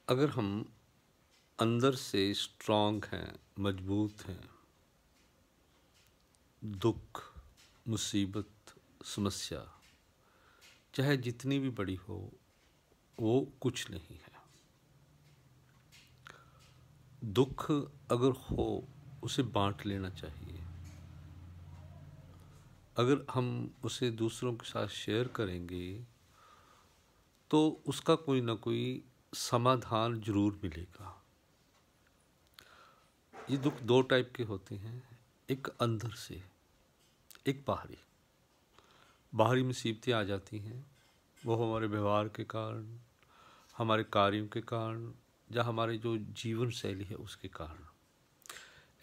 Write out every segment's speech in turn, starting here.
अगर हम अंदर से स्ट्रांग हैं, मजबूत हैं, दुख, मुसीबत, समस्या चाहे जितनी भी बड़ी हो, वो कुछ नहीं है। दुख अगर हो, उसे बांट लेना चाहिए। अगर हम उसे दूसरों के साथ शेयर करेंगे तो उसका कोई ना कोई समाधान जरूर मिलेगा। ये दुख दो टाइप के होते हैं, एक अंदर से, एक बाहरी। बाहरी मुसीबतें आ जाती हैं, वो हमारे व्यवहार के कारण, हमारे कार्यों के कारण, या हमारे जो जीवन शैली है उसके कारण।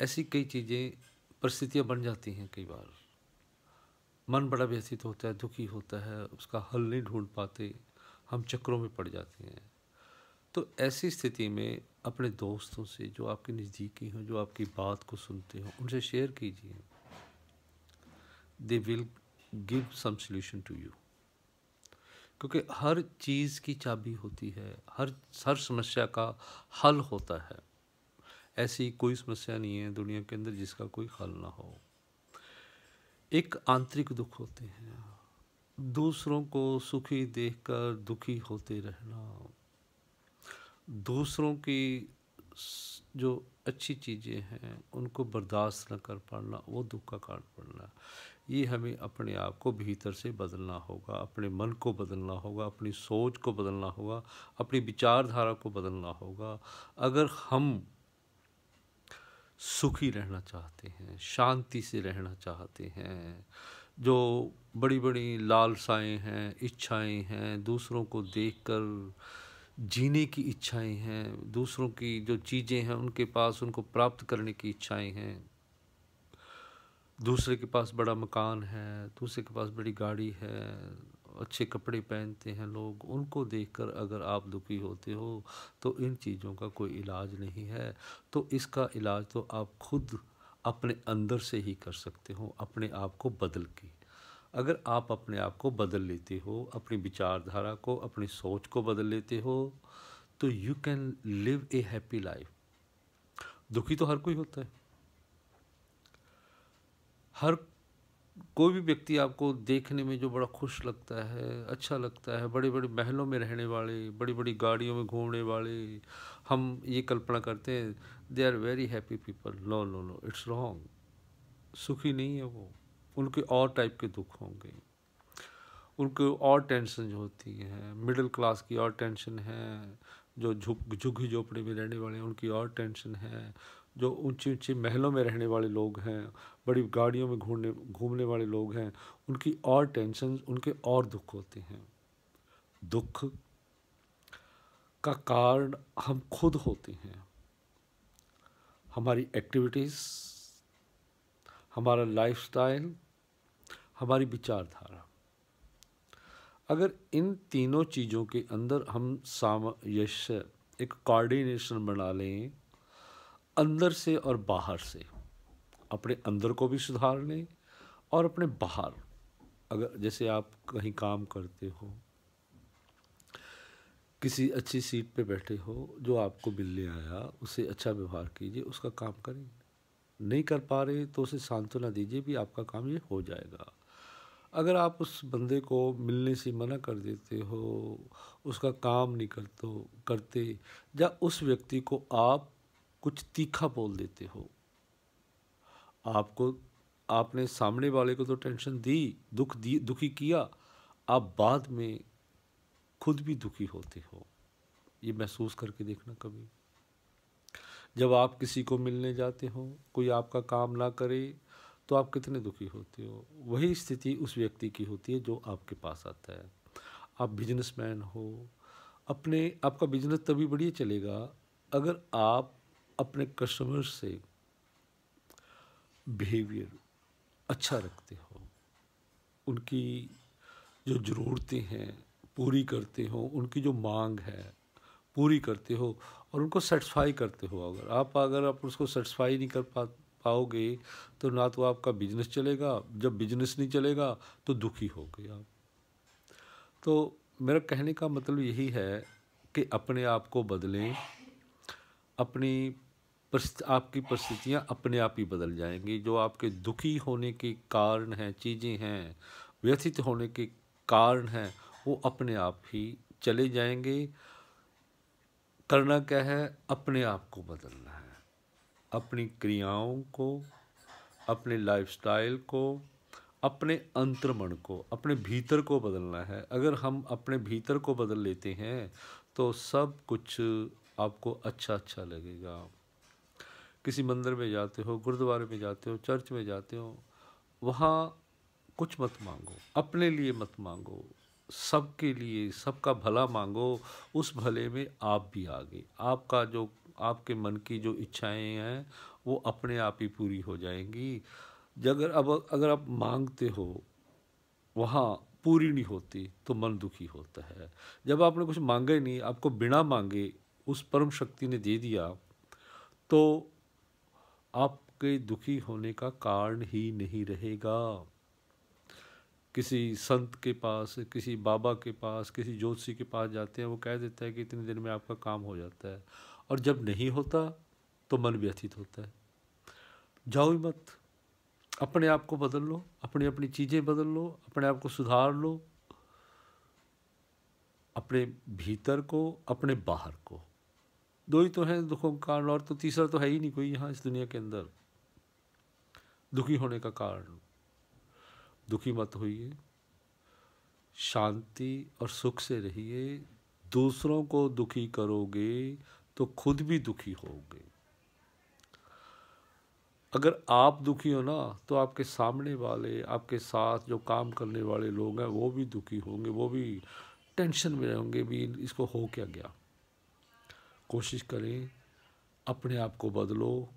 ऐसी कई चीज़ें, परिस्थितियाँ बन जाती हैं। कई बार मन बड़ा व्यथित होता है, दुखी होता है, उसका हल नहीं ढूंढ पाते, हम चक्रों में पड़ जाते हैं। तो ऐसी स्थिति में अपने दोस्तों से, जो आपके नज़दीकी हों, जो आपकी बात को सुनते हो, उनसे शेयर कीजिए। They will give some solution to you. क्योंकि हर चीज़ की चाबी होती है, हर समस्या का हल होता है। ऐसी कोई समस्या नहीं है दुनिया के अंदर जिसका कोई हल ना हो। एक आंतरिक दुख होते हैं, दूसरों को सुखी देखकर दुखी होते रहना, दूसरों की जो अच्छी चीज़ें हैं उनको बर्दाश्त न कर पाना, वो दुख का कारण बनना। ये हमें अपने आप को भीतर से बदलना होगा, अपने मन को बदलना होगा, अपनी सोच को बदलना होगा, अपनी विचारधारा को बदलना होगा। अगर हम सुखी रहना चाहते हैं, शांति से रहना चाहते हैं, जो बड़ी बड़ी लालसाएं हैं, इच्छाएं हैं, दूसरों को देखकर जीने की इच्छाएं हैं, दूसरों की जो चीज़ें हैं उनके पास उनको प्राप्त करने की इच्छाएं हैं, दूसरे के पास बड़ा मकान है, दूसरे के पास बड़ी गाड़ी है, अच्छे कपड़े पहनते हैं लोग, उनको देखकर अगर आप दुखी होते हो तो इन चीज़ों का कोई इलाज नहीं है। तो इसका इलाज तो आप खुद अपने अंदर से ही कर सकते हो, अपने आप को बदल के। अगर आप अपने आप को बदल लेते हो, अपनी विचारधारा को, अपनी सोच को बदल लेते हो, तो you can live A happy life. दुखी तो हर कोई होता है, हर कोई भी व्यक्ति आपको देखने में जो बड़ा खुश लगता है, अच्छा लगता है, बड़े बड़े महलों में रहने वाले, बड़ी बड़ी गाड़ियों में घूमने वाले, हम ये कल्पना करते हैं they are very happy people. No no no, it's wrong. सुखी नहीं है वो, उनके और टाइप के दुख होंगे, उनको और टेंशन होती हैं। मिडिल क्लास की और टेंशन है, जो झुग्गी झोपड़ी में रहने वाले हैं उनकी और टेंशन है, जो ऊंची ऊंची महलों में रहने वाले लोग हैं, बड़ी गाड़ियों में घूमने वाले लोग हैं, उनकी और टेंशन, उनके और दुख होते हैं। दुख का कारण हम खुद होते हैं, हमारी एक्टिविटीज़, हमारा लाइफस्टाइल, हमारी विचारधारा। अगर इन तीनों चीज़ों के अंदर हम सामंजस्य, एक कोऑर्डिनेशन बना लें, अंदर से और बाहर से, अपने अंदर को भी सुधार लें और अपने बाहर, अगर जैसे आप कहीं काम करते हो, किसी अच्छी सीट पे बैठे हो, जो आपको मिलने आया उससे अच्छा व्यवहार कीजिए, उसका काम करें। नहीं कर पा रहे तो उसे सांत्वना दीजिए भी आपका काम ये हो जाएगा। अगर आप उस बंदे को मिलने से मना कर देते हो, उसका काम नहीं करते, या उस व्यक्ति को आप कुछ तीखा बोल देते हो, आपको, आपने सामने वाले को तो टेंशन दी, दुखी किया, आप बाद में खुद भी दुखी होते हो। ये महसूस करके देखना कभी। जब आप किसी को मिलने जाते हो, कोई आपका काम ना करे, तो आप कितने दुखी होते हो। वही स्थिति उस व्यक्ति की होती है जो आपके पास आता है। आप बिजनेसमैन हो, आपका बिजनेस तभी बढ़िया चलेगा अगर आप अपने कस्टमर से बिहेवियर अच्छा रखते हो, उनकी जो ज़रूरतें हैं पूरी करते हो, उनकी जो मांग है पूरी करते हो, और उनको सेटिस्फाई करते हो। अगर आप उसको सेटिस्फाई नहीं कर पाओगे तो ना तो आपका बिजनेस चलेगा, जब बिजनेस नहीं चलेगा तो दुखी हो गए आप। तो मेरा कहने का मतलब यही है कि अपने आप को बदलें। आपकी परिस्थितियाँ अपने आप ही बदल जाएंगी। जो आपके दुखी होने के कारण हैं, चीज़ें हैं, व्यथित होने के कारण हैं, वो अपने आप ही चले जाएंगे। करना क्या है? अपने आप को बदलना है, अपनी क्रियाओं को, अपने लाइफस्टाइल को, अपने अंतर्मन को, अपने भीतर को बदलना है। अगर हम अपने भीतर को बदल लेते हैं तो सब कुछ आपको अच्छा अच्छा लगेगा। किसी मंदिर में जाते हो, गुरुद्वारे में जाते हो, चर्च में जाते हो, वहाँ कुछ मत मांगो, अपने लिए मत मांगो, सबके लिए, सबका भला मांगो। उस भले में आप भी आगे, आपका जो आपके मन की जो इच्छाएं हैं वो अपने आप ही पूरी हो जाएंगी। अगर आप मांगते हो, वहाँ पूरी नहीं होती तो मन दुखी होता है। जब आपने कुछ मांगा ही नहीं, आपको बिना मांगे उस परम शक्ति ने दे दिया, तो आपके दुखी होने का कारण ही नहीं रहेगा। किसी संत के पास, किसी बाबा के पास, किसी ज्योतिषी के पास जाते हैं, वो कह देता है कि इतने दिन में आपका काम हो जाता है, और जब नहीं होता तो मन व्यथित होता है। जाओ ही मत, अपने आप को बदल लो, अपनी अपनी चीज़ें बदल लो, अपने आप को सुधार लो, अपने भीतर को, अपने बाहर को। दो ही तो हैं दुखों का कारण, और तो तीसरा तो है ही नहीं कोई यहाँ इस दुनिया के अंदर दुखी होने का कारण। दुखी मत होइए, शांति और सुख से रहिए। दूसरों को दुखी करोगे तो खुद भी दुखी होगे। अगर आप दुखी हो ना, तो आपके सामने वाले, आपके साथ जो काम करने वाले लोग हैं, वो भी दुखी होंगे, वो भी टेंशन में रहेंगे भी, इसको हो क्या गया। कोशिश करें, अपने आप को बदलो,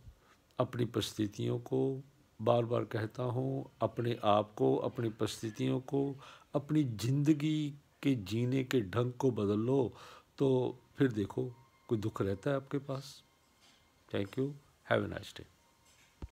अपनी परिस्थितियों को, बार बार कहता हूँ, अपने आप को, अपनी परिस्थितियों को, अपनी ज़िंदगी के जीने के ढंग को बदल लो, तो फिर देखो कोई दुख रहता है आपके पास। Thank you. Have a nice day.